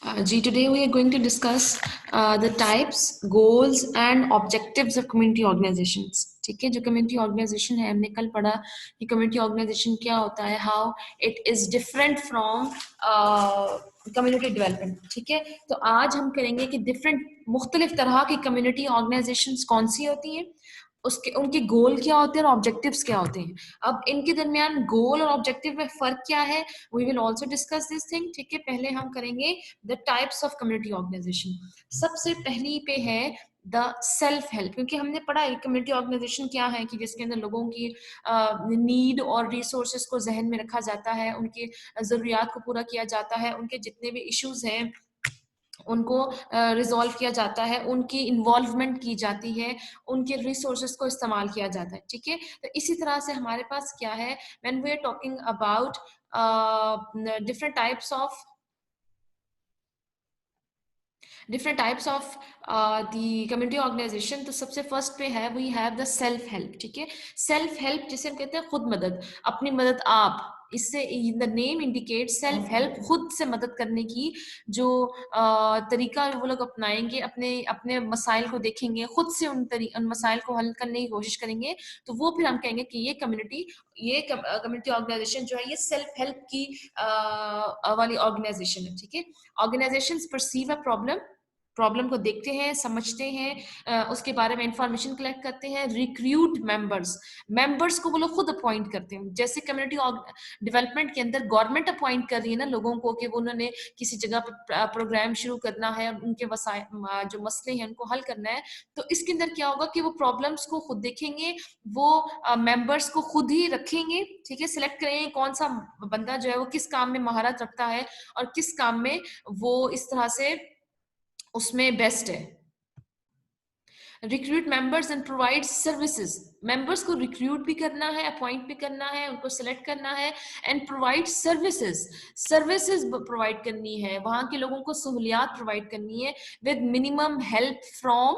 Today we are going to discuss the types, goals and objectives of community organizations. ठीक है, जो community organisation है, हमने कल पढ़ा कि कम्युनिटी ऑर्गेनाइजेशन क्या होता है, how it is different from community development. ठीक है, तो आज हम करेंगे कि डिफरेंट मुख्तलिफ तरह की कम्युनिटी ऑर्गेनाइजेशंस कौन सी होती हैं, उसके उनके गोल क्या होते हैं और ऑब्जेक्टिव्स क्या होते हैं. अब इनके दरमियान गोल और ऑब्जेक्टिव में फ़र्क क्या है, we will also discuss this thing. ठीक है, पहले हम करेंगे the types of community organization. सबसे पहली पे है द सेल्फ हेल्प, क्योंकि हमने पढ़ा है कम्युनिटी ऑर्गेनाइजेशन क्या है कि जिसके अंदर लोगों की नीड और रिसोर्सेज को जहन में रखा जाता है, उनकी ज़रूरियात को पूरा किया जाता है, उनके जितने भी इश्यूज हैं उनको रिजॉल्व किया जाता है, उनकी इन्वॉल्वमेंट की जाती है, उनके रिसोर्सेज को इस्तेमाल किया जाता है. ठीक है, तो इसी तरह से हमारे पास क्या है, when we are talking about different types of the community organization. तो सबसे फर्स्ट पे है we have the self help. ठीक है, सेल्फ हेल्प जिसे हम कहते हैं खुद मदद, अपनी मदद आप, इससे the name indicate self help, खुद से मदद करने की जो तरीका वो लोग अपनाएंगे, अपने अपने मसाइल को देखेंगे, खुद से उन मसाइल को हल करने की कोशिश करेंगे, तो वो फिर हम कहेंगे कि ये कम्युनिटी ऑर्गेनाइजेशन जो है ये सेल्फ हेल्प की वाली ऑर्गेनाइजेशन है. ठीक है, ऑर्गेनाइजेशंस परसीव अ प्रॉब्लम को देखते हैं, समझते हैं, उसके बारे में इंफॉर्मेशन कलेक्ट करते हैं, रिक्रूट मेंबर्स को वो लोग खुद अपॉइंट करते हैं. जैसे कम्युनिटी डेवलपमेंट के अंदर गवर्नमेंट अपॉइंट कर रही है ना लोगों को कि वो उन्होंने किसी जगह पर प्रोग्राम शुरू करना है और उनके जो मसले हैं उनको हल करना है, तो इसके अंदर क्या होगा कि वो प्रॉब्लम्स को खुद देखेंगे, वो मेंबर्स को खुद ही रखेंगे. ठीक है, सिलेक्ट करेंगे कौन सा बंदा जो है वो किस काम में महारत रखता है और किस काम में वो इस तरह से उसमें बेस्ट है. Recruit members and provide services, members को रिक्रूट भी करना है, अपॉइंट भी करना है, उनको सिलेक्ट करना है, एंड प्रोवाइड सर्विसेज प्रोवाइड करनी है, वहां के लोगों को सहूलियात प्रोवाइड करनी है विद मिनिमम हेल्प फ्रॉम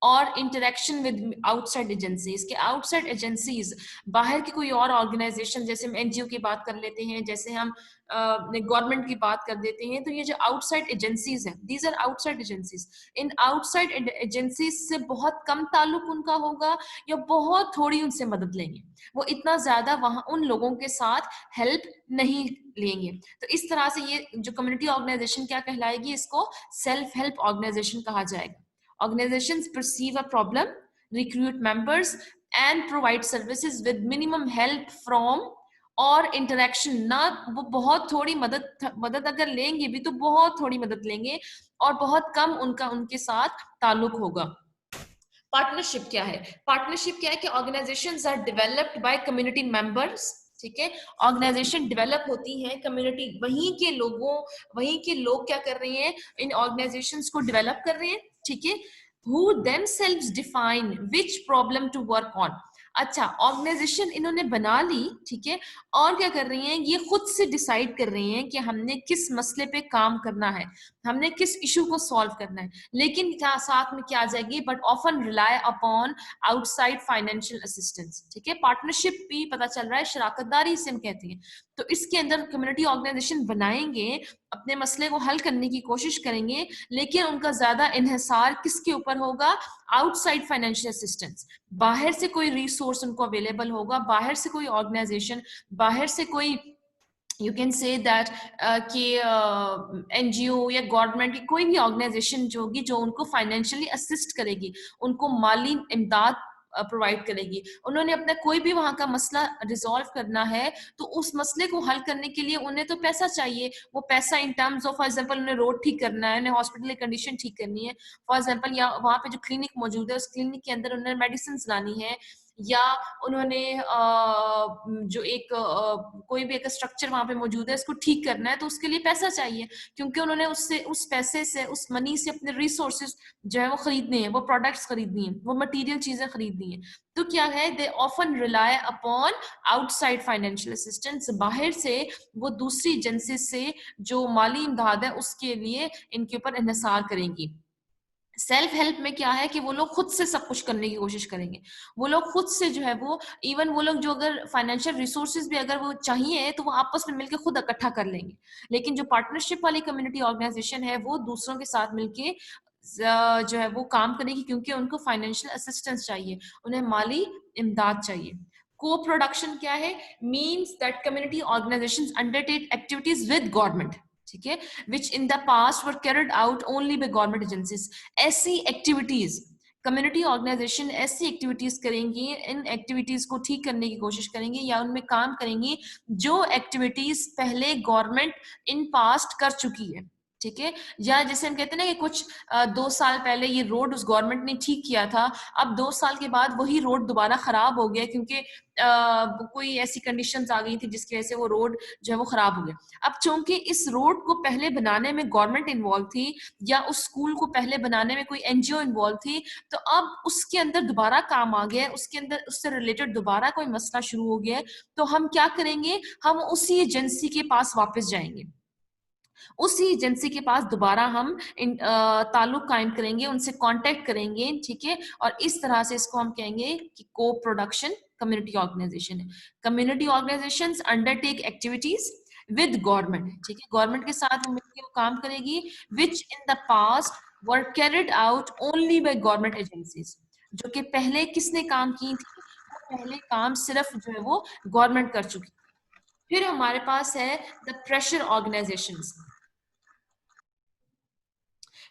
और इंटरेक्शन विद आउटसाइड एजेंसीज. के आउटसाइड एजेंसीज बाहर की कोई और ऑर्गेनाइजेशन, जैसे हम एनजीओ की बात कर लेते हैं, जैसे हम गवर्नमेंट की बात कर देते हैं, तो ये जो आउटसाइड एजेंसीज हैं, दीज आर आउटसाइड एजेंसीज. इन आउटसाइड एजेंसीज से बहुत कम ताल्लुक उनका होगा या बहुत थोड़ी उनसे मदद लेंगे, वो इतना ज्यादा वहां उन लोगों के साथ हेल्प नहीं लेंगे. तो इस तरह से ये जो कम्युनिटी ऑर्गेनाइजेशन क्या कहलाएगी, इसको सेल्फ हेल्प ऑर्गेनाइजेशन कहा जाएगा. Organizations perceive a problem, recruit members, and provide services with minimum help from और इंटरेक्शन ना, वो बहुत थोड़ी मदद अगर लेंगे भी तो बहुत थोड़ी मदद लेंगे और बहुत कम उनका उनके साथ ताल्लुक होगा. पार्टनरशिप क्या है, पार्टनरशिप क्या है कि organizations are developed by community members. ठीक है, ऑर्गेनाइजेशन डेवलप होती है कम्युनिटी, वहीं के लोग क्या कर रहे हैं, इन ऑर्गेनाइजेशंस को डेवलप कर रहे हैं. ठीक है, who themselves define which problem to work on. अच्छा, ऑर्गेनाइजेशन इन्होंने बना ली, ठीक है, और क्या कर रही हैं, ये खुद से डिसाइड कर रही हैं कि हमने किस मसले पे काम करना है, हमने किस इशू को सॉल्व करना है, लेकिन क्या साथ में क्या आ जाएगी, but often rely upon outside financial assistance. ठीक है, पार्टनरशिप भी पता चल रहा है, शराकतदारी से हम कहते हैं. तो इसके अंदर कम्युनिटी ऑर्गेनाइजेशन बनाएंगे, अपने मसले को हल करने की कोशिश करेंगे, लेकिन उनका ज्यादा इन्हिसार किसके ऊपर होगा, आउटसाइड फाइनेंशियल असिस्टेंस. बाहर से कोई रिसोर्स उनको अवेलेबल होगा, बाहर से कोई ऑर्गेनाइजेशन, बाहर से कोई यू कैन से दैट कि एनजीओ या गवर्नमेंट की कोई भी ऑर्गेनाइजेशन जो होगी जो उनको फाइनेंशियली असिस्ट करेगी, उनको माली इमदाद प्रोवाइड करेगी. उन्होंने अपना कोई भी वहां का मसला रिजॉल्व करना है, तो उस मसले को हल करने के लिए उन्हें तो पैसा चाहिए. वो पैसा in terms of, for example उन्हें रोड ठीक करना है, उन्हें हॉस्पिटल की कंडीशन ठीक करनी है, फॉर एग्जांपल, या वहां पे जो क्लिनिक मौजूद है उस क्लिनिक के अंदर उन्हें मेडिसिन लानी है, या उन्होंने जो एक कोई भी एक स्ट्रक्चर वहां पे मौजूद है उसको ठीक करना है, तो उसके लिए पैसा चाहिए, क्योंकि उन्होंने उससे उस पैसे से उस मनी से अपने रिसोर्सेज जो है वो खरीदने हैं, वो प्रोडक्ट्स खरीदनी है, वो मटेरियल चीजें खरीदनी है. तो क्या है, they often rely upon outside financial assistance, बाहर से वो दूसरी एजेंसी से जो माली इमदाद है उसके लिए इनके ऊपर इन्हिसार करेंगी. सेल्फ हेल्प में क्या है कि वो लोग खुद से सब कुछ करने की कोशिश करेंगे, वो लोग खुद से जो है वो, इवन वो लोग जो अगर फाइनेंशियल रिसोर्सेज भी अगर वो चाहिए तो वो आपस में मिलकर खुद इकट्ठा कर लेंगे। लेकिन जो पार्टनरशिप वाली कम्युनिटी ऑर्गेनाइजेशन है वो दूसरों के साथ मिलके जो है वो काम करेगी, क्योंकि उनको फाइनेंशियल असिस्टेंस चाहिए, उन्हें माली इमदाद चाहिए। को प्रोडक्शन क्या है? Means that community organisations undertake activities with government, ठीक है, which in the past were carried out only by government agencies। ऐसी एक्टिविटीज कम्युनिटी ऑर्गेनाइजेशन ऐसी एक्टिविटीज करेंगी, इन एक्टिविटीज को ठीक करने की कोशिश करेंगे या उनमें काम करेंगी जो एक्टिविटीज पहले गवर्नमेंट इन पास्ट कर चुकी है, ठीक है। या जैसे हम कहते हैं ना कि कुछ 2 साल पहले ये रोड उस गवर्नमेंट ने ठीक किया था, अब 2 साल के बाद वही रोड दोबारा खराब हो गया क्योंकि कोई ऐसी कंडीशंस आ गई थी जिसकी वजह से वो रोड जो है वो खराब हो गया। अब चूंकि इस रोड को पहले बनाने में गवर्नमेंट इन्वॉल्व थी या उस स्कूल को पहले बनाने में कोई एनजीओ इन्वॉल्व थी, तो अब उसके अंदर दोबारा काम आ गया, उसके अंदर उससे रिलेटेड दोबारा कोई मसला शुरू हो गया है, तो हम क्या करेंगे? हम उसी एजेंसी के पास वापस जाएंगे, उसी एजेंसी के पास दोबारा हम ताल्लुक कायम करेंगे, उनसे कांटेक्ट करेंगे, ठीक है। और इस तरह से इसको हम कहेंगे कि को प्रोडक्शन कम्युनिटी ऑर्गेनाइजेशन है। Community organisations undertake activities with government, ठीक है, गवर्नमेंट के साथ वो मिलकर वो काम करेगी, which in the past were carried out only by government agencies. जो कि पहले किसने काम की थी? वो पहले काम सिर्फ जो है वो गवर्नमेंट कर चुकी। फिर हमारे पास है the pressure organisations.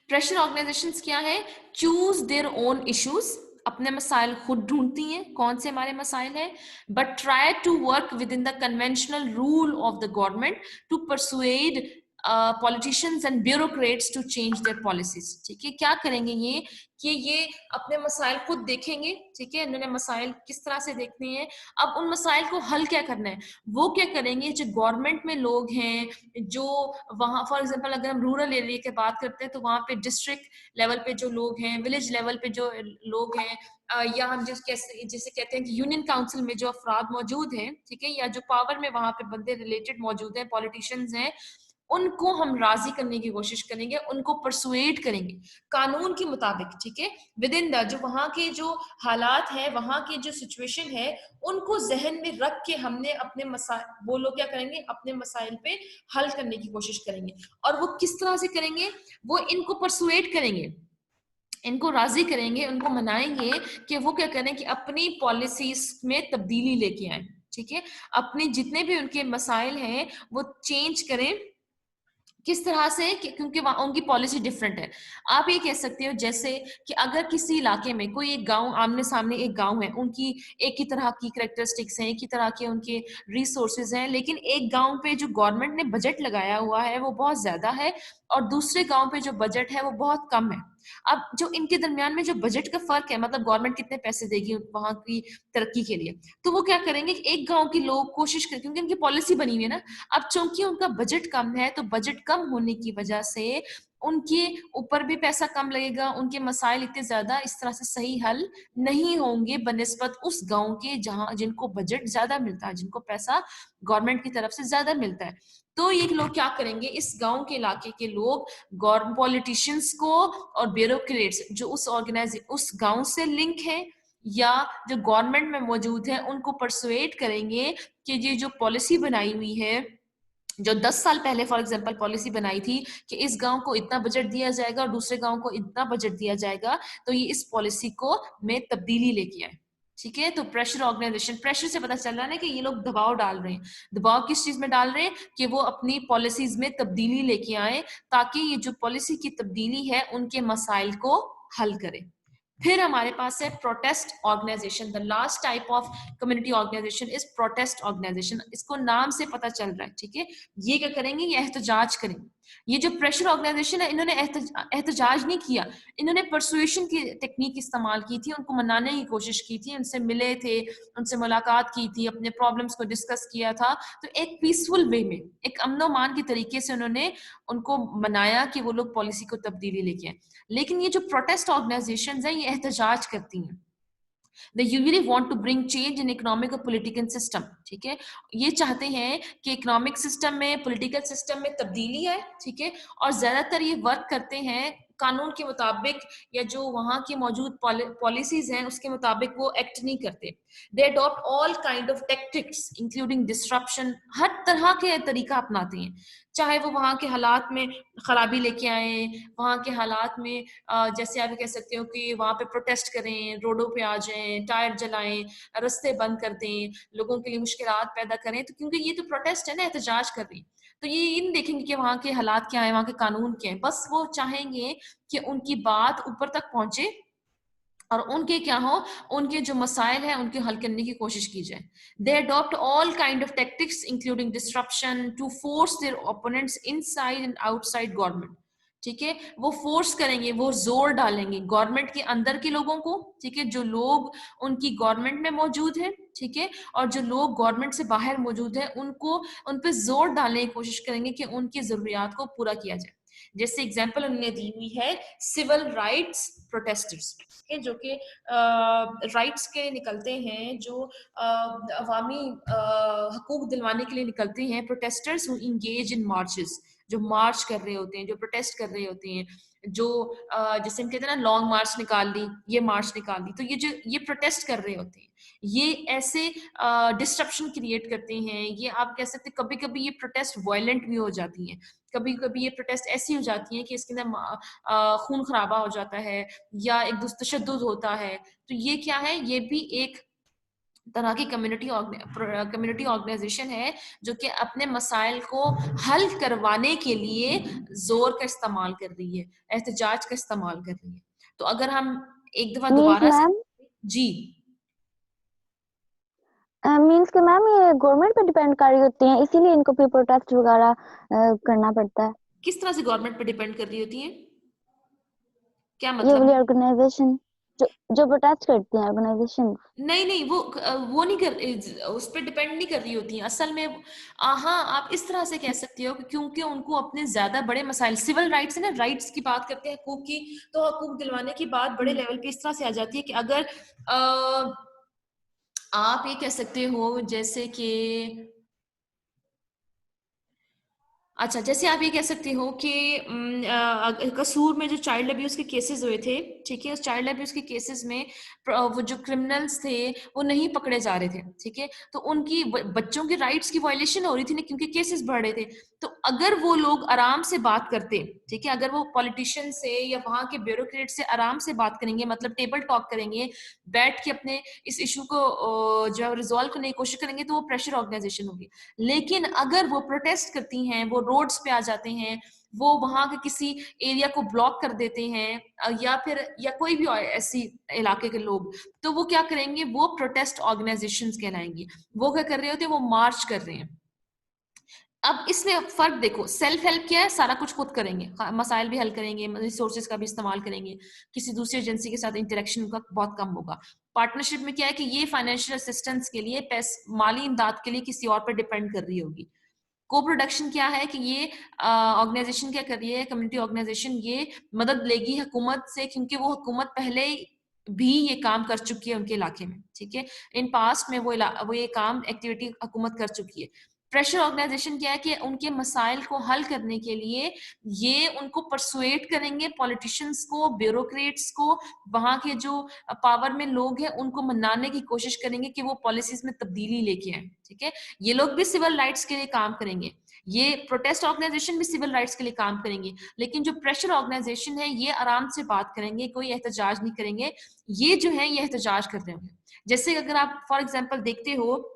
Pressure organisations क्या है? चूज देयर ओन इश्यूज, अपने मसाइल खुद ढूंढती हैं कौन से हमारे मसाइल हैं, but try to work within the conventional rule of the government to persuade politicians and bureaucrats to change their policies, ठीक है। क्या करेंगे ये कि ये अपने मसाइल खुद देखेंगे, ठीक है, इन्होंने मसाइल किस तरह से देखने हैं, अब उन मसाइल को हल क्या करना है वो क्या करेंगे। जो गवर्नमेंट में लोग हैं, जो वहाँ फॉर एग्जांपल अगर हम रूरल एरिया की बात करते हैं तो वहाँ पे डिस्ट्रिक्ट लेवल पे जो लोग हैं, विलेज लेवल पे जो लोग हैं, या हम जिसे कहते हैं कि यूनियन काउंसिल में जो अफराद मौजूद हैं, ठीक है, या जो पावर में वहाँ पे बंदे रिलेटेड मौजूद हैं, पॉलिटिशियंस हैं, उनको हम राजी करने की कोशिश करेंगे, उनको परसुएट करेंगे कानून के मुताबिक, ठीक है, विद इन द जो वहां के जो हालात है, वहां की जो सिचुएशन है, उनको जहन में रख के हमने अपने मसाइल, वो लोग क्या करेंगे, अपने मसाइल पे हल करने की कोशिश करेंगे। और वो किस तरह से करेंगे? वो इनको परसुएट करेंगे, इनको राजी करेंगे, उनको मनाएंगे कि वो क्या करें कि अपनी पॉलिसीज में तब्दीली लेके आए, ठीक है, अपने जितने भी उनके मसाइल हैं वो चेंज करें। किस तरह से? क्योंकि उनकी पॉलिसी डिफरेंट है। आप ये कह सकते हो जैसे कि अगर किसी इलाके में कोई एक गांव, आमने सामने एक गांव है, उनकी एक ही तरह की कैरेक्टरिस्टिक्स हैं, एक ही तरह के उनके रिसोर्सेज हैं, लेकिन एक गांव पे जो गवर्नमेंट ने बजट लगाया हुआ है वो बहुत ज्यादा है और दूसरे गांव पे जो बजट है वो बहुत कम है। अब जो इनके दरमियान में जो बजट का फर्क है, मतलब गवर्नमेंट कितने पैसे देगी वहां की तरक्की के लिए, तो वो क्या करेंगे कि एक गांव के लोग कोशिश करें, क्योंकि उनकी पॉलिसी बनी हुई है ना। अब चूंकि उनका बजट कम है तो बजट कम होने की वजह से उनके ऊपर भी पैसा कम लगेगा, उनके मसाइल इतने ज्यादा इस तरह से सही हल नहीं होंगे बनस्बत उस गांव के जहां जिनको बजट ज्यादा मिलता है, जिनको पैसा गवर्नमेंट की तरफ से ज्यादा मिलता है। तो ये लोग क्या करेंगे, इस गांव के इलाके के लोग गवर्नमेंट पॉलिटिशियंस को और ब्यूरोक्रेट्स जो उस गांव से लिंक है या जो गवर्नमेंट में मौजूद है, उनको परसुएट करेंगे कि ये जो पॉलिसी बनाई हुई है, जो 10 साल पहले फॉर एग्जांपल पॉलिसी बनाई थी कि इस गांव को इतना बजट दिया जाएगा और दूसरे गांव को इतना बजट दिया जाएगा, तो ये इस पॉलिसी को में तब्दीली लेके आए, ठीक है। तो प्रेशर ऑर्गेनाइजेशन, प्रेशर से पता चल रहा है ना कि ये लोग दबाव डाल रहे हैं। दबाव किस चीज में डाल रहे हैं? कि वो अपनी पॉलिसीज में तब्दीली लेके आए ताकि ये जो पॉलिसी की तब्दीली है उनके मसाइल को हल करे। फिर हमारे पास है protest organization. The last type of community organization is protest organization. इसको नाम से पता चल रहा है, ठीक है। ये क्या करेंगे? ये एहतजाज करेंगे। ये जो प्रेशर ऑर्गेनाइजेशन है, इन्होंने एहतजाज नहीं किया, इन्होंने परसुएशन की टेक्निक इस्तेमाल की थी, उनको मनाने की कोशिश की थी, उनसे मिले थे, उनसे मुलाकात की थी, अपने प्रॉब्लम्स को डिस्कस किया था। तो एक पीसफुल वे में, एक अमन के तरीके से उन्होंने उनको मनाया कि वो लोग पॉलिसी को तब्दीली लेके आए। लेकिन ये जो प्रोटेस्ट ऑर्गेनाइजेशंस हैं, ये एहतजाज करती हैं। They usually want to bring change in economic और political system, ठीक है। ये चाहते हैं कि इकोनॉमिक सिस्टम में, पॉलिटिकल सिस्टम में तब्दीली है, ठीक है। और ज्यादातर ये वर्क करते हैं कानून के मुताबिक या जो वहां की मौजूद पॉलिसीज हैं उसके मुताबिक वो एक्ट नहीं करते। They adopt all kind of tactics including disruption, हर तरह के तरीका अपनाते हैं, चाहे वो वहां के हालात में खराबी लेके आए, वहां के हालात में जैसे आप कह सकते हो कि वहां पे प्रोटेस्ट करें, रोडों पे आ जाएं, टायर जलाएं, रास्ते बंद कर दें, लोगों के लिए मुश्किलात पैदा करें। तो क्योंकि ये तो प्रोटेस्ट है ना, एहतजाज कर रही, तो ये नहीं देखेंगे कि वहां के हालात क्या है, वहां के कानून क्या है, बस वो चाहेंगे कि उनकी बात ऊपर तक पहुंचे और उनके क्या हो, उनके जो मसाइल हैं उनके हल करने की कोशिश की जाए। They adopt all kind of tactics including disruption to force their opponents inside and outside government. ठीक है, वो फोर्स करेंगे, वो जोर डालेंगे गवर्नमेंट के अंदर के लोगों को, ठीक है, जो लोग उनकी गवर्नमेंट में मौजूद हैं, ठीक है, और जो लोग गवर्नमेंट से बाहर मौजूद हैं उनको, उन पे जोर डालने की कोशिश करेंगे कि उनकी जरूरियात को पूरा किया जाए। जैसे एग्जाम्पल उन्होंने दी हुई है सिविल राइट्स प्रोटेस्टर्स के, जो कि राइट्स के निकलते हैं, जो अवामी हकूक दिलवाने के लिए निकलते हैं, protesters who engage in marches, जो मार्च कर रहे होते हैं, जो प्रोटेस्ट कर रहे होते हैं, जो जैसे हम कहते हैं ना लॉन्ग मार्च निकाल ली, ये मार्च निकाल ली, तो ये जो ये प्रोटेस्ट कर रहे होते हैं, ये ऐसे डिस्ट्रप्शन क्रिएट करते हैं। ये आप कह सकते हैं कभी कभी ये प्रोटेस्ट वायलेंट भी हो जाती हैं, कभी कभी ये प्रोटेस्ट ऐसी हो जाती है कि इसके अंदर खून खराबा हो जाता है या एक तशद्दुद होता है। तो ये क्या है, ये भी एक तरह की कम्युनिटी ऑर्गेनाइजेशन है जो कि अपने मसाइल को हल करवाने के लिए जोर का इस्तेमाल कर रही है, एहतजाज का इस्तेमाल कर रही है। तो अगर हम एक दफा मीन्स दोबारा से, मैम, जी मीन्स कि मैम ये गवर्नमेंट पे डिपेंड कर रही होती हैं, इसीलिए इनको भी प्रोटेस्ट वगैरह करना पड़ता है। किस तरह से गवर्नमेंट पे डिपेंड कर रही होती है, क्या ये मतलब वाली है? ऑर्गेनाइजेशन जो जो प्रोटेस्ट करती हैं ऑर्गेनाइजेशन। नहीं नहीं, वो नहीं कर, उस पर डिपेंड नहीं कर रही होती हैं असल में। हाँ, आप इस तरह से कह सकते हो कि क्योंकि उनको अपने ज्यादा बड़े मसाइल, सिविल राइट्स है ना, राइट्स की बात करते हैं, हकूक की, तो हकूक दिलवाने की बात बड़े लेवल पे इस तरह से आ जाती है कि अगर आप ये कह सकते हो जैसे कि, अच्छा जैसे आप ये कह सकते हो कि कसूर में जो चाइल्ड अब्यूज के केसेस हुए थे, ठीक है, उस चाइल्ड अब्यूज के केसेस में वो जो क्रिमिनल्स थे वो नहीं पकड़े जा रहे थे, ठीक है, तो उनकी बच्चों के राइट्स की वायलेशन हो रही थी ना, क्योंकि केसेस बढ़ रहे थे। तो अगर वो लोग आराम से बात करते, ठीक है, अगर वो पॉलिटिशियन से या वहां के ब्यूरोक्रेट से आराम से बात करेंगे, मतलब टेबल टॉक करेंगे, बैठ के अपने इस इशू को जो है रिजॉल्व करने की कोशिश करेंगे, तो वो प्रेशर ऑर्गेनाइजेशन होगी। लेकिन अगर वो प्रोटेस्ट करती हैं, वो रोड्स पे आ जाते हैं, वो वहां के किसी एरिया को ब्लॉक कर देते हैं, या फिर या कोई भी ऐसी इलाके के लोग, तो वो क्या करेंगे, वो प्रोटेस्ट ऑर्गेनाइजेशंस कहलाएंगी। वो क्या कर रहे होते हैं, वो मार्च कर रहे हैं। अब इसमें फर्क देखो, सेल्फ हेल्प क्या है, सारा कुछ खुद करेंगे, मसाइल भी हल करेंगे, रिसोर्सेज का भी इस्तेमाल करेंगे, किसी दूसरी एजेंसी के साथ इंटरेक्शन का बहुत कम होगा। पार्टनरशिप में क्या है कि ये फाइनेंशियल असिस्टेंस के लिए, माली इमदाद के लिए किसी और पर डिपेंड कर रही होगी। को प्रोडक्शन क्या है कि ये ऑर्गेनाइजेशन क्या कर रही है, कम्युनिटी ऑर्गेनाइजेशन ये मदद लेगी हुकूमत से, क्योंकि वो हुकूमत पहले भी ये काम कर चुकी है उनके इलाके में, ठीक है, इन पास्ट में वो ये काम एक्टिविटी हुकूमत कर चुकी है। प्रेशर ऑर्गेनाइजेशन क्या है कि उनके मसाइल को हल करने के लिए ये उनको परसुएट करेंगे, पॉलिटिशियंस को, ब्यूरोक्रेट्स को, वहां के जो पावर में लोग हैं उनको मनाने की कोशिश करेंगे कि वो पॉलिसीज में तब्दीली लेके आए, ठीक है। ये लोग भी सिविल राइट्स के लिए काम करेंगे, ये प्रोटेस्ट ऑर्गेनाइजेशन भी सिविल राइट्स के लिए काम करेंगे, लेकिन जो प्रेशर ऑर्गेनाइजेशन है ये आराम से बात करेंगे, कोई एहतजाज नहीं करेंगे। ये जो है ये एहतजाज कर रहे होंगे। जैसे अगर आप फॉर एग्जाम्पल देखते हो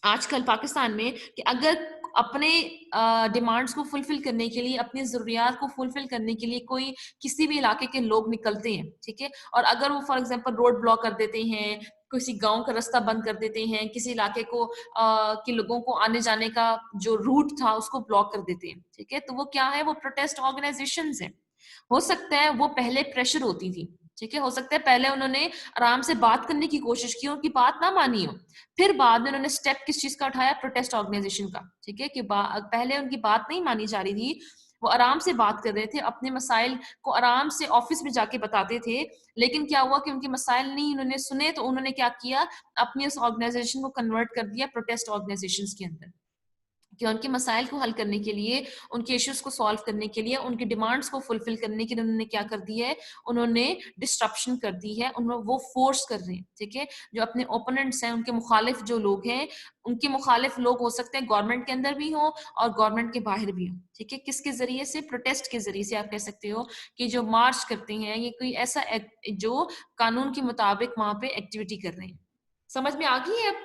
आजकल पाकिस्तान में कि अगर अपने डिमांड्स को फुलफिल करने के लिए, अपनी जरूरियात को फुलफिल करने के लिए कोई किसी भी इलाके के लोग निकलते हैं, ठीक है, और अगर वो फॉर एग्जांपल रोड ब्लॉक कर देते हैं, किसी गांव का रास्ता बंद कर देते हैं, किसी इलाके को के लोगों को आने जाने का जो रूट था उसको ब्लॉक कर देते हैं, ठीक है, तो वो क्या है, वो प्रोटेस्ट ऑर्गेनाइजेशंस हैं। हो सकता है वो पहले प्रेशर होती थी, ठीक है, हो सकता है पहले उन्होंने आराम से बात करने की कोशिश की, उनकी बात ना मानी हो, फिर बाद में उन्होंने स्टेप किस चीज का उठाया, प्रोटेस्ट ऑर्गेनाइजेशन का, ठीक है, कि पहले उनकी बात नहीं मानी जा रही थी, वो आराम से बात कर रहे थे, अपने मसाइल को आराम से ऑफिस में जाके बताते थे, लेकिन क्या हुआ कि उनके मसाइल नहीं उन्होंने सुने, तो उन्होंने क्या किया, अपनी उस ऑर्गेनाइजेशन को कन्वर्ट कर दिया प्रोटेस्ट ऑर्गेनाइजेशन के अंदर। कि उनके मसाइल को हल करने के लिए, उनके इश्यूज को सॉल्व करने के लिए, उनकी डिमांड्स को फुलफिल करने के लिए उन्होंने क्या कर दिया है, उन्होंने डिस्ट्रप्शन कर दी है, उन्होंने वो फोर्स कर रहे हैं, ठीक है। जो अपने ओपोनेंट्स हैं, उनके मुखालिफ जो लोग हैं, उनके मुखालिफ लोग हो सकते हैं गवर्नमेंट के अंदर भी हो और गवर्नमेंट के बाहर भी हो, ठीक है। किसके जरिए से? प्रोटेस्ट के जरिए से आप कह सकते हो कि जो मार्च करते हैं, ये कोई ऐसा जो कानून के मुताबिक वहां पे एक्टिविटी कर रहे हैं। समझ में आ गई है अब?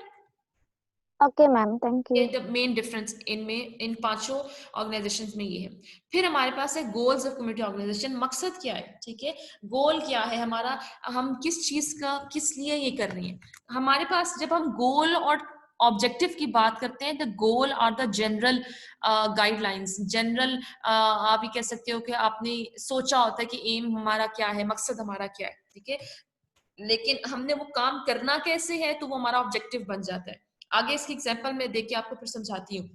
Okay ma'am, thank you. The main difference इनमें, इन पांचों ऑर्गेनाइजेशंस में ये है। फिर हमारे पास है गोल्स ऑफ कम्युनिटी ऑर्गेनाइजेशन। मकसद क्या है, ठीक है, गोल क्या है हमारा, हम किस चीज का, किस लिए ये कर रहे हैं। हमारे पास जब हम गोल और ऑब्जेक्टिव की बात करते हैं, the goal are the general guidelines, general आप ये कह सकते हो कि आपने सोचा होता है कि एम हमारा क्या है, मकसद हमारा क्या है, ठीक है। लेकिन हमने वो काम करना कैसे है, तो वो हमारा ऑब्जेक्टिव बन जाता है। आगे इसकी एग्जांपल में देख के आपको फिर समझाती हूँ।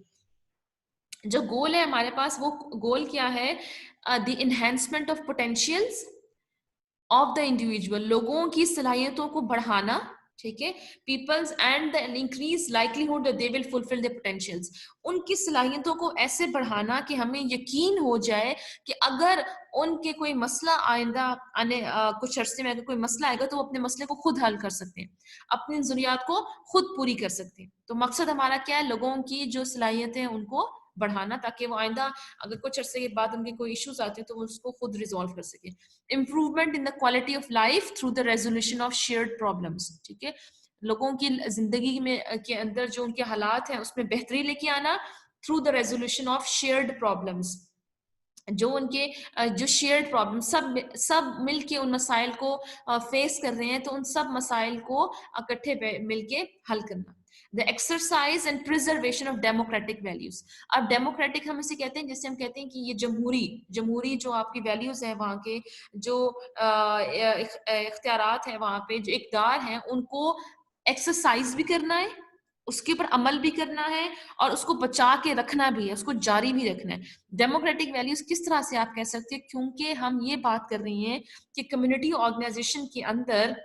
जो गोल है हमारे पास, वो गोल क्या है, the enhancement of potentials of the individual, लोगों की सलाहियतों को बढ़ाना, ठीक है। Peoples and the increase likelihood that they will fulfil their potentials, उनकी सलाहियतों को ऐसे बढ़ाना कि हमें यकीन हो जाए कि अगर उनके कोई मसला आइंदा आने कुछ अरसे में अगर कोई मसला आएगा तो वो अपने मसले को खुद हल कर सकते हैं, अपनी जरूरियात को खुद पूरी कर सकते हैं। तो मकसद हमारा क्या है, लोगों की जो सलाहियतें हैं उनको बढ़ाना, ताकि वो आइंदा अगर कुछ अरसे के बाद उनके कोई इश्यूज आते हैं तो वो उसको खुद रिजॉल्व कर सके। Improvement in the quality of life through the resolution of shared problems, ठीक है। लोगों की जिंदगी में के अंदर जो उनके हालात हैं उसमें बेहतरी लेके आना through the resolution of shared problems, जो उनके जो शेयर्ड प्रॉब्लम, सब मिलके उन मसाइल को फेस कर रहे हैं, तो उन सब मसाइल को इकट्ठे मिलके हल करना। The exercise and preservation of democratic values. अब डेमोक्रेटिक हम इसे कहते हैं, जैसे हम कहते हैं कि ये जमहूरी जमहूरी जो आपकी वैल्यूज है, वहाँ के जो इख्तियारात है, वहाँ पे जो इक़दार हैं, उनको एक्सरसाइज भी करना है, उसके ऊपर अमल भी करना है और उसको बचा के रखना भी है, उसको जारी भी रखना है। डेमोक्रेटिक वैल्यूज किस तरह से आप कह सकते हैं, क्योंकि हम ये बात कर रहे हैं कि कम्युनिटी ऑर्गेनाइजेशन के अंदर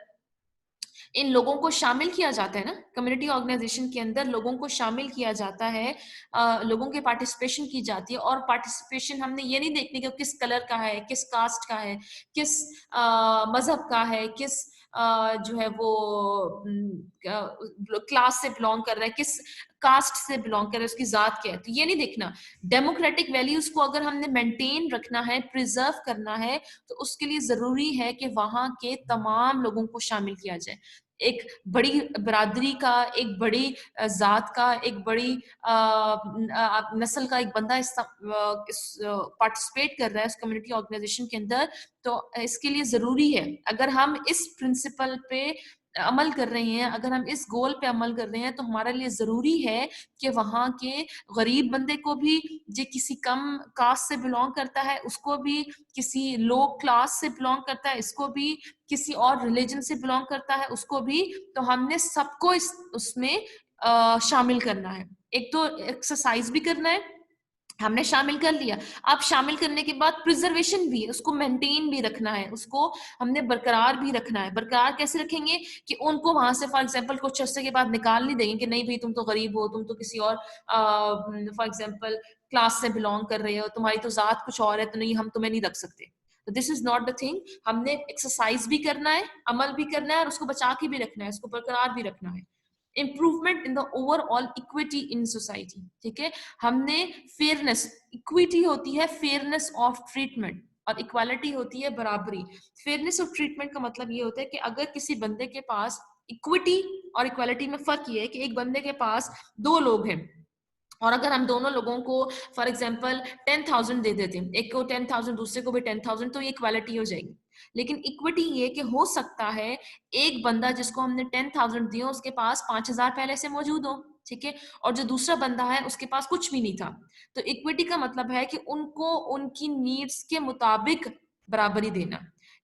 इन लोगों को शामिल किया जाता है ना, कम्युनिटी ऑर्गेनाइजेशन के अंदर लोगों को शामिल किया जाता है, लोगों के पार्टिसिपेशन की जाती है। और पार्टिसिपेशन हमने ये नहीं देखने कि किस कलर का है, किस कास्ट का है, किस मजहब का है, किस जो है वो क्लास से बिलोंग कर रहा है, किस कास्ट से बिलोंग कर रहा है, उसकी जात क्या है, तो ये नहीं देखना। डेमोक्रेटिक वैल्यूज को अगर हमने मेंटेन रखना है, प्रिजर्व करना है, तो उसके लिए जरूरी है कि वहां के तमाम लोगों को शामिल किया जाए। एक बड़ी बरादरी का, एक बड़ी जात का, एक बड़ी नस्ल का एक बंदा इस पार्टिसिपेट कर रहा है इस कम्युनिटी ऑर्गेनाइजेशन के अंदर, तो इसके लिए जरूरी है, अगर हम इस प्रिंसिपल पे अमल कर रहे हैं, अगर हम इस गोल पे अमल कर रहे हैं, तो हमारे लिए जरूरी है कि वहां के गरीब बंदे को भी, जो किसी कम कास्ट से बिलोंग करता है उसको भी, किसी लो क्लास से बिलोंग करता है इसको भी, किसी और रिलीजन से बिलोंग करता है उसको भी, तो हमने सबको उसमें शामिल करना है। एक तो एक्सरसाइज भी करना है, हमने शामिल कर लिया। अब शामिल करने के बाद प्रिजर्वेशन भी है, उसको मेंटेन भी रखना है, उसको हमने बरकरार भी रखना है। बरकरार कैसे रखेंगे कि उनको वहां से फॉर एग्जांपल कुछ अर्से के बाद निकाल नहीं देंगे कि नहीं भाई तुम तो गरीब हो, तुम तो किसी और फॉर एग्जांपल क्लास से बिलोंग कर रहे हो, तुम्हारी तो जात कुछ और है, तो नहीं हम तुम्हें नहीं रख सकते। तो this is not the thing. हमने एक्सरसाइज भी करना है, अमल भी करना है और उसको बचा के भी रखना है, उसको बरकरार भी रखना है। Improvement in the overall equity in society, ठीक है। हमने फेयरनेस, इक्विटी होती है फेयरनेस ऑफ ट्रीटमेंट और इक्वालिटी होती है बराबरी। फेयरनेस ऑफ ट्रीटमेंट का मतलब ये होता है कि अगर किसी बंदे के पास, इक्विटी और इक्वालिटी में फर्क ये है कि एक बंदे के पास दो लोग हैं और अगर हम दोनों लोगों को फॉर एग्जांपल 10,000 दे देते हैं, एक को 10,000 दूसरे को भी 10,000, तो ये इक्वालिटी हो जाएगी। लेकिन इक्विटी ये कि हो सकता है एक बंदा जिसको हमने 10,000 दिए उसके पास 5,000 पहले से मौजूद हो, ठीक है, और जो दूसरा बंदा है उसके पास कुछ भी नहीं था। तो इक्विटी का मतलब है कि उनको उनकी नीड्स के मुताबिक बराबरी देना।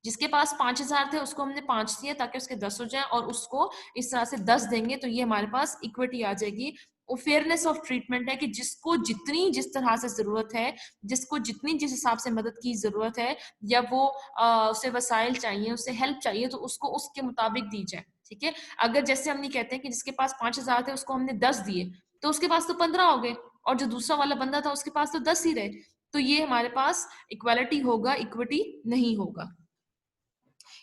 जिसके पास 5,000 थे उसको हमने 5 दिए ताकि उसके 10 हो जाए, और उसको इस तरह से 10 देंगे, तो ये हमारे पास इक्विटी आ जाएगी। वो फेयरनेस ऑफ ट्रीटमेंट है कि जिसको जितनी जिस तरह से जरूरत है, जिसको जितनी जिस हिसाब से मदद की जरूरत है, या वो उसे वसाइल चाहिए, उसे हेल्प चाहिए, तो उसको उसके मुताबिक दी जाए, ठीक है। अगर जैसे हम नहीं कहते हैं कि जिसके पास 5,000 थे उसको हमने 10 दिए तो उसके पास तो 15 हो गए, और जो दूसरा वाला बंदा था उसके पास तो 10 ही रहे, तो ये हमारे पास इक्वालिटी होगा, इक्विटी नहीं होगा।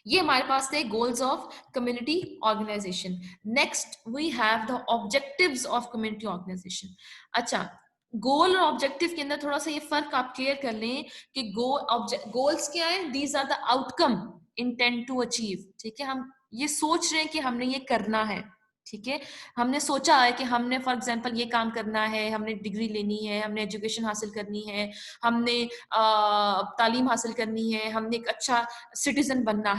ये हमारे पास थे goals of community organization. Next we have the objectives of community organization. अच्छा, गोल और ऑब्जेक्टिव के अंदर थोड़ा सा ये फर्क आप क्लियर कर लें कि गोल्स क्या है, these are the outcome intent to achieve. ठीक है, हम ये सोच रहे हैं कि हमने ये करना है, ठीक है, हमने सोचा है कि हमने फॉर एग्जांपल ये काम करना है, हमने डिग्री लेनी है, हमने एजुकेशन हासिल करनी है, हमने तालीम हासिल करनी है, हमने एक अच्छा सिटीजन बनना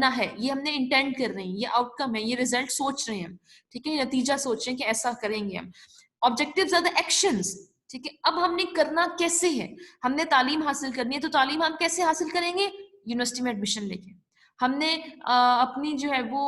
है, ये हमने इंटेंड कर रहे हैं, ये आउटकम है, ये रिजल्ट सोच रहे हैं हम, ठीक है, नतीजा सोच रहे हैं कि ऐसा करेंगे हम। ऑब्जेक्टिव्स आर द एक्शंस, ठीक है, अब हमने करना कैसे है, हमने तालीम हासिल करनी है, तो तालीम हम कैसे हासिल करेंगे, यूनिवर्सिटी में एडमिशन लेके। हमने अपनी जो है वो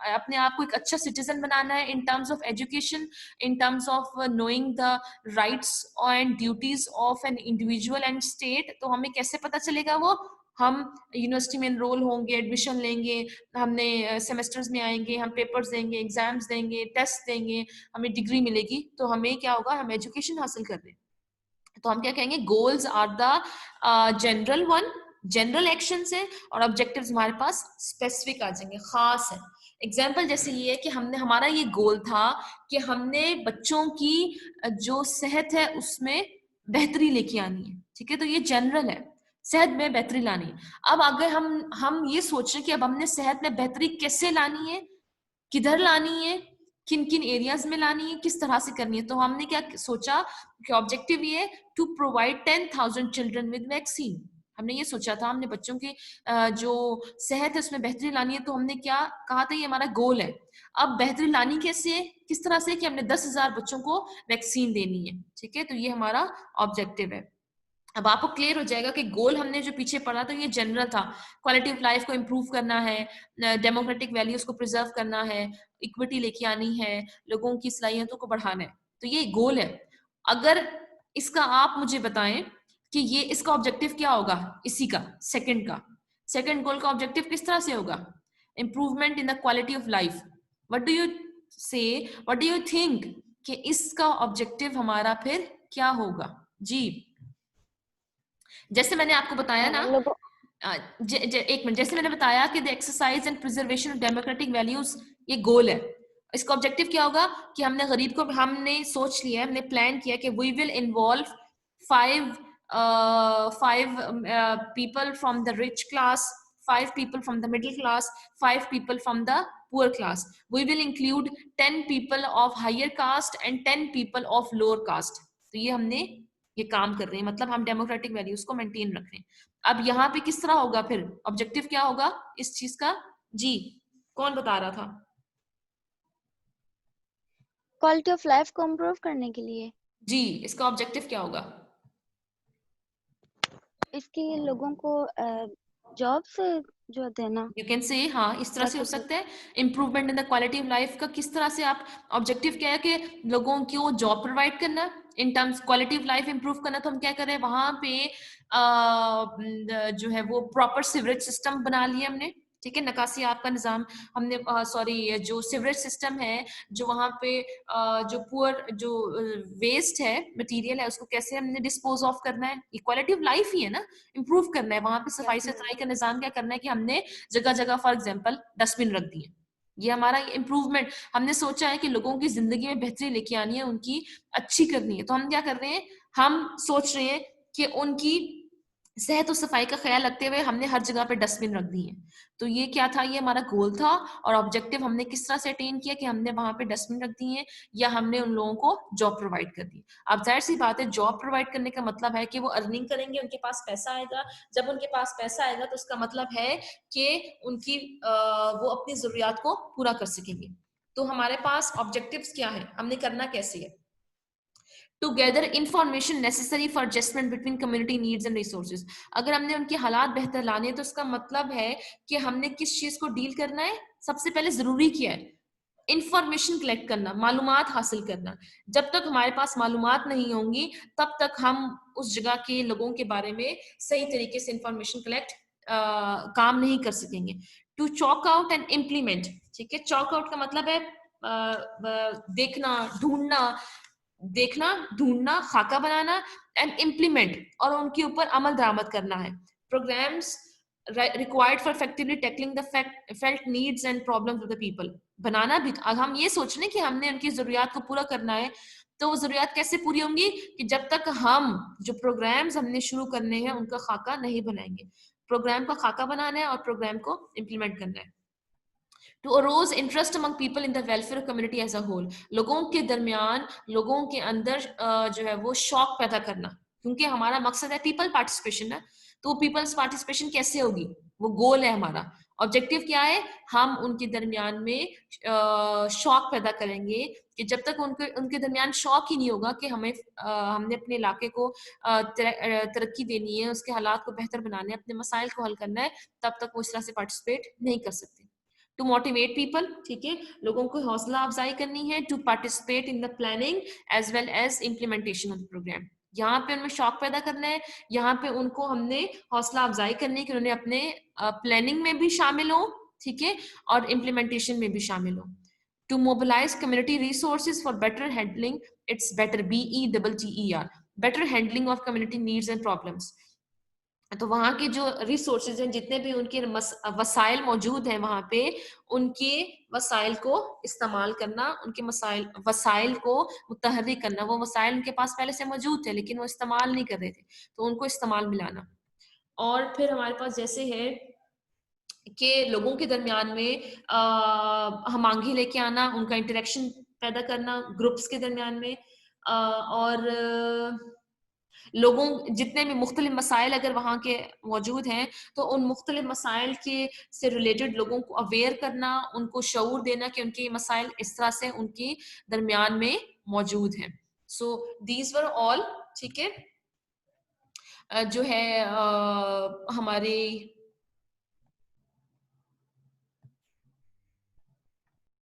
अपने आप को एक अच्छा सिटीजन बनाना है in terms of education, in terms of knowing the rights and duties of an individual and state. तो हमें कैसे पता चलेगा वो, हम यूनिवर्सिटी में एनरोल होंगे, एडमिशन लेंगे, हमने सेमेस्टर्स में आएंगे, हम पेपर्स देंगे, एग्जाम्स देंगे, टेस्ट देंगे, हमें डिग्री मिलेगी, तो हमें क्या होगा, हम एजुकेशन हासिल कर रहे हैं। तो हम क्या कहेंगे, goals are the general one, general action है, और ऑब्जेक्टिव्स हमारे पास स्पेसिफिक आ जाएंगे, खास है। एग्जाम्पल जैसे ये है कि हमने, हमारा ये गोल था कि हमने बच्चों की जो सेहत है उसमें बेहतरी लेके आनी है, ठीक है, तो ये जनरल है, सेहत में बेहतरी लानी है। अब अगर हम ये सोच रहे हैं कि अब हमने सेहत में बेहतरी कैसे लानी है, किधर लानी है, किन किन एरियाज में लानी है, किस तरह से करनी है, तो हमने क्या सोचा कि ऑब्जेक्टिव ये to provide 10,000 children with vaccine. हमने ये सोचा था, हमने बच्चों की जो सेहत है उसमें बेहतरी लानी है, तो हमने क्या कहा था, ये हमारा गोल है। अब बेहतरी लानी कैसे है, किस तरह से, कि हमने 10,000 बच्चों को वैक्सीन देनी है, ठीक है, तो ये हमारा ऑब्जेक्टिव है। अब आपको क्लियर हो जाएगा कि गोल हमने जो पीछे पढ़ा तो ये जनरल था, क्वालिटी ऑफ लाइफ को इम्प्रूव करना है, डेमोक्रेटिक वैल्यूज को प्रिजर्व करना है, इक्विटी लेके आनी है, लोगों की सलाहियतों को बढ़ाना है, तो ये गोल है। अगर इसका आप मुझे बताएं कि ये इसका ऑब्जेक्टिव क्या होगा, इसी का सेकंड गोल का ऑब्जेक्टिव किस तरह से होगा, improvement in the quality of life. What do you से, व्हाट डू यू थिंक कि इसका ऑब्जेक्टिव हमारा फिर क्या होगा जी। जैसे मैंने आपको बताया ना, लोगों एक मिनट, जैसे मैंने बताया कि the exercise and preservation of democratic values, ये गोल है। इसका ऑब्जेक्टिव क्या होगा कि हमने गरीब को, हमने सोच लिया, हमने प्लान किया कि we will involve five people from the rich class, 5 people from the middle class, 5 people from the poor class. We will include 10 people of higher caste and 10 people of lower caste. तो ये हमने ये काम कर रहे हैं, मतलब हम डेमोक्रेटिक वैल्यूज को मेंटेन रख रहे हैं। अब यहाँ पे किस तरह होगा, फिर ऑब्जेक्टिव क्या होगा इस चीज का जी, कौन बता रहा था? क्वालिटी ऑफ लाइफ को इम्प्रूव करने के लिए जी, इसका ऑब्जेक्टिव क्या होगा? इसके लिए लोगों को जॉब से जो देना, यू कैन से, हाँ, इस तरह से हो सकता है। Improvement in the quality of life का किस तरह से, आप ऑब्जेक्टिव क्या है कि लोगों को जॉब प्रोवाइड करना, in terms quality of life improve करना, तो हम क्या करें, वहां पे जो है वो प्रॉपर सिवरेज सिस्टम बना लिया हमने, ठीक है, निकासी आपका निजाम हमने, सॉरी, जो सिवरेज सिस्टम है, जो वहां पे जो पुअर जो वेस्ट है, मटेरियल है, उसको कैसे हमने डिस्पोज ऑफ करना है, इक्वालिटी ऑफ लाइफ ही है ना, इंप्रूव करना है। वहां पे सफाई सुथराई का निजाम क्या करना है कि हमने जगह जगह फॉर एग्जाम्पल डस्टबिन रख दिए, ये हमारा इम्प्रूवमेंट। हमने सोचा है कि लोगों की जिंदगी में बेहतरी लेके आनी है, उनकी अच्छी करनी है, तो हम क्या कर रहे हैं, हम सोच रहे हैं कि उनकी सेहत और सफाई का ख्याल रखते हुए हमने हर जगह पे डस्टबिन रख दी है। तो ये क्या था, ये हमारा गोल था, और ऑब्जेक्टिव हमने किस तरह से अटेन किया कि हमने वहां पे डस्टबिन रख दी है, या हमने उन लोगों को जॉब प्रोवाइड कर दी। अब जाहिर सी बात है, जॉब प्रोवाइड करने का मतलब है कि वो अर्निंग करेंगे, उनके पास पैसा आएगा। जब उनके पास पैसा आएगा तो उसका मतलब है कि उनकी वो अपनी जरूरियात को पूरा कर सकेंगे। तो हमारे पास ऑब्जेक्टिव्स क्या है, हमने करना कैसे है, to gather information necessary for adjustment between community needs and resources। अगर हमने उनके हालात बेहतर लाने हैं तो उसका मतलब है कि हमने किस चीज को डील करना है, सबसे पहले जरूरी क्या है, इंफॉर्मेशन कलेक्ट करना, मालूमात हासिल करना। जब तक हमारे पास मालूमात नहीं होंगी तब तक हम उस जगह के लोगों के बारे में सही तरीके से इंफॉर्मेशन कलेक्ट काम नहीं कर सकेंगे। To chalk out and implement, ठीक है, चॉक आउट का मतलब है देखना, ढूंढना, देखना, ढूंढना, खाका बनाना एंड इम्प्लीमेंट, और उनके ऊपर अमल दरामद करना है। Programmes required for effectively tackling the felt needs and problems of the people. बनाना भी, अगर हम ये सोच रहे हैं कि हमने उनकी जरूरियात को पूरा करना है, तो वो जरूरियात कैसे पूरी होंगी कि जब तक हम जो प्रोग्राम्स हमने शुरू करने हैं उनका खाका नहीं बनाएंगे। प्रोग्राम का खाका बनाना है और प्रोग्राम को इम्प्लीमेंट करना है। To arouse interest among people in the welfare community as a whole, लोगों के दरमियान, लोगों के अंदर जो है वो शौक पैदा करना, क्योंकि हमारा मकसद है पीपल पार्टिसिपेशन है। तो पीपल्स पार्टिसिपेशन कैसे होगी, वो गोल है हमारा, ऑब्जेक्टिव क्या है, हम उनके दरमियान में शौक पैदा करेंगे कि जब तक उनके उनके दरमियान शौक ही नहीं होगा कि हमें हमने अपने इलाके को तरक्की देनी है, उसके हालात को बेहतर बनाने, अपने मसाइल को हल करना है, तब तक वो इस तरह से पार्टिसिपेट नहीं कर सकते। टू मोटिवेट पीपल, ठीक है, लोगों को हौसला अफजाई करनी है, to participate in the planning as well as implementation of the programme. यहाँ पे उनमें शौक पैदा करना है, यहाँ पे उनको हमने हौसला अफजाई करनी है कि उन्होंने अपने प्लानिंग में भी शामिल हो, ठीक है, और इम्प्लीमेंटेशन में भी शामिल हो। To mobilize community resources for better handling, it's better, BETTER, better handling of community needs and problems. तो वहाँ के जो रिसोर्सेज हैं, जितने भी उनके वसाइल मौजूद हैं वहाँ पे, उनके वसाइल को इस्तेमाल करना, उनके वसाइल को मुतहर्रिक करना। वो वसाइल उनके पास पहले से मौजूद थे लेकिन वो इस्तेमाल नहीं कर रहे थे, तो उनको इस्तेमाल में लाना। और फिर हमारे पास जैसे है कि लोगों के दरमियान में हम आंगे लेके आना, उनका इंटरेक्शन पैदा करना ग्रुप्स के दरमियान में, और लोगों जितने भी मुख्तलिफ मसाइल अगर वहाँ के मौजूद हैं, तो उन मुख्तलिफ मसाइल के से रिलेटेड लोगों को अवेयर करना, उनको शऊर देना कि उनके मसाइल इस तरह से उनके दरमियान में मौजूद हैं। सो दीज वर ऑल, ठीक है, जो है हमारे